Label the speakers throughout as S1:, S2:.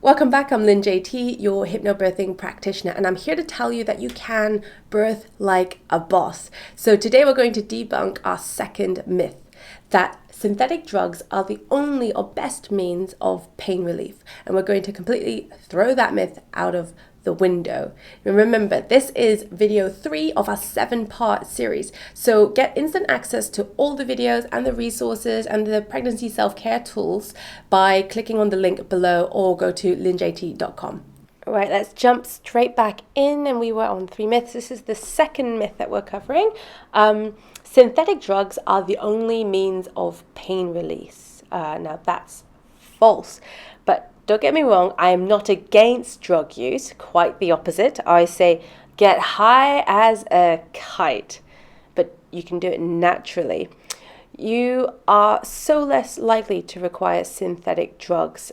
S1: Welcome back, I'm Lynn JT, your hypnobirthing practitioner, and I'm here to tell you that you can birth like a boss. So today we're going to debunk our second myth, that synthetic drugs are the only or best means of pain relief. And we're going to completely throw that myth out of the window. Remember, this is video 3 of our 7-part series. So get instant access to all the videos and the resources and the pregnancy self-care tools by clicking on the link below or go to lynnjt.com. All right, let's jump straight back in, and we were on 3 myths. This is the second myth that we're covering. Synthetic drugs are the only means of pain release. Now that's false, but don't get me wrong, I am not against drug use, quite the opposite. I say get high as a kite, but you can do it naturally. You are so less likely to require synthetic drugs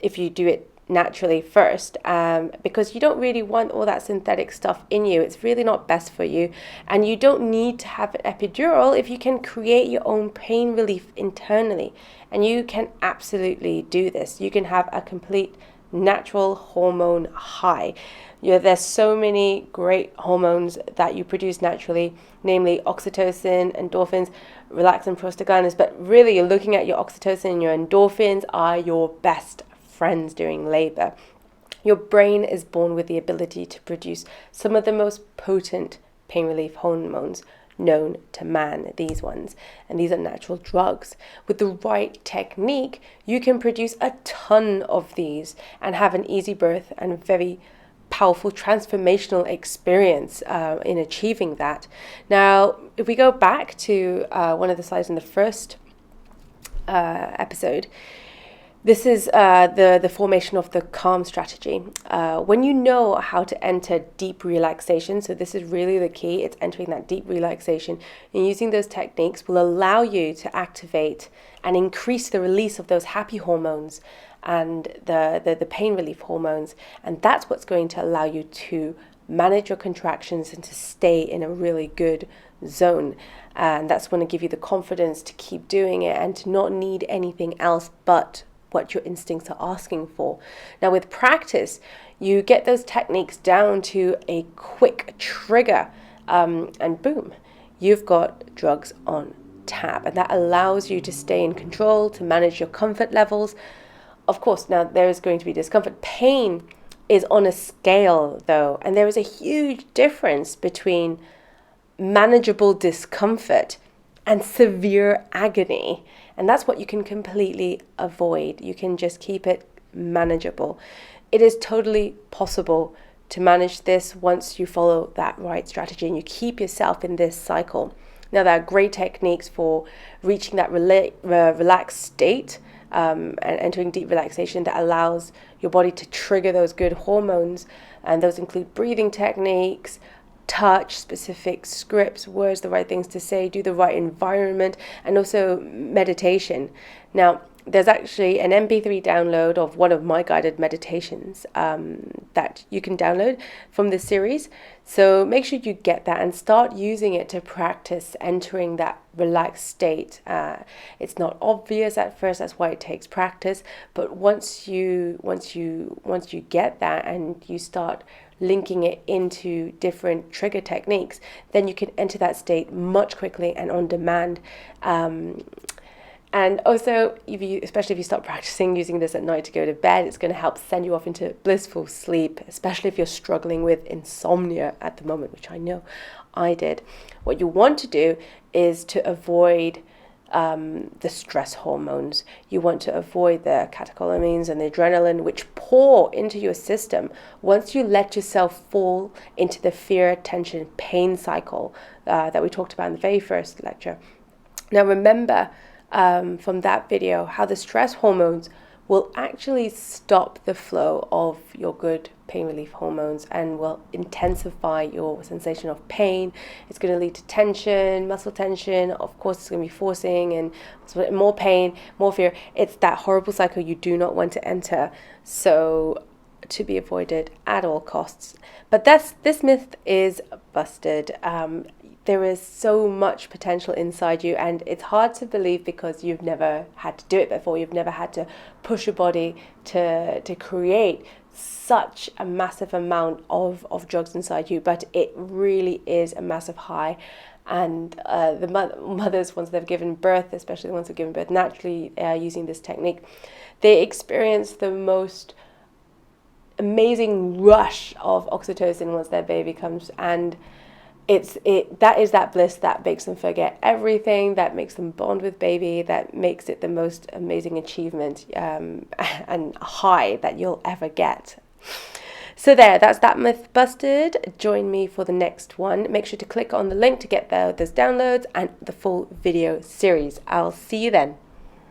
S1: if you do it naturally first, because you don't really want all that synthetic stuff in you. It's really not best for you, and you don't need to have an epidural if you can create your own pain relief internally. And you can absolutely do this. You can have a complete natural hormone high. There's so many great hormones that you produce naturally, namely oxytocin, endorphins, relaxin, prostaglandins, but really you're looking at your oxytocin and your endorphins are your best friends during labor. Your brain is born with the ability to produce some of the most potent pain relief hormones known to man, these ones, and these are natural drugs. With the right technique, you can produce a ton of these and have an easy birth and a very powerful transformational experience in achieving that. Now, if we go back to one of the slides in the first episode, this is the formation of the calm strategy. When you know how to enter deep relaxation, so this is really the key, it's entering that deep relaxation, and using those techniques will allow you to activate and increase the release of those happy hormones and the pain relief hormones. And that's what's going to allow you to manage your contractions and to stay in a really good zone. And that's going to give you the confidence to keep doing it and to not need anything else but what your instincts are asking for. Now, with practice, you get those techniques down to a quick trigger, and boom, you've got drugs on tap. And that allows you to stay in control, to manage your comfort levels. Of course, now there is going to be discomfort. Pain is on a scale, though, and there is a huge difference between manageable discomfort and severe agony. And that's what you can completely avoid. You can just keep it manageable. It is totally possible to manage this once you follow that right strategy and you keep yourself in this cycle. Now, there are great techniques for reaching that relaxed state and entering deep relaxation that allows your body to trigger those good hormones. And those include breathing techniques, touch, specific scripts, words, the right things to say, do the right environment, and also meditation. Now, there's actually an MP3 download of one of my guided meditations that you can download from this series. So make sure you get that and start using it to practice entering that relaxed state. It's not obvious at first, that's why it takes practice. But once you get that and you start linking it into different trigger techniques, then you can enter that state much quickly and on demand. And also, especially if you start practicing using this at night to go to bed, it's going to help send you off into blissful sleep, especially if you're struggling with insomnia at the moment, which I know I did. What you want to do is to avoid the stress hormones. You want to avoid the catecholamines and the adrenaline, which pour into your system once you let yourself fall into the fear, tension, pain cycle that we talked about in the very first lecture. Now, remember from that video how the stress hormones will actually stop the flow of your good pain relief hormones and will intensify your sensation of pain. It's going to lead to tension, muscle tension. Of course, it's going to be forcing and more pain, more fear. It's that horrible cycle you do not want to enter. So to be avoided at all costs. But this myth is busted. there is so much potential inside you, and it's hard to believe because you've never had to do it before. You've never had to push your body to create such a massive amount of drugs inside you, but it really is a massive high. And the mothers, once they've given birth, especially the ones who've given birth naturally using this technique, they experience the most amazing rush of oxytocin once their baby comes, and that is that bliss that makes them forget everything, that makes them bond with baby, that makes it the most amazing achievement and high that you'll ever get. So that's that myth busted. Join me for the next one. Make sure to click on the link to get those downloads and the full video series. I'll see you then.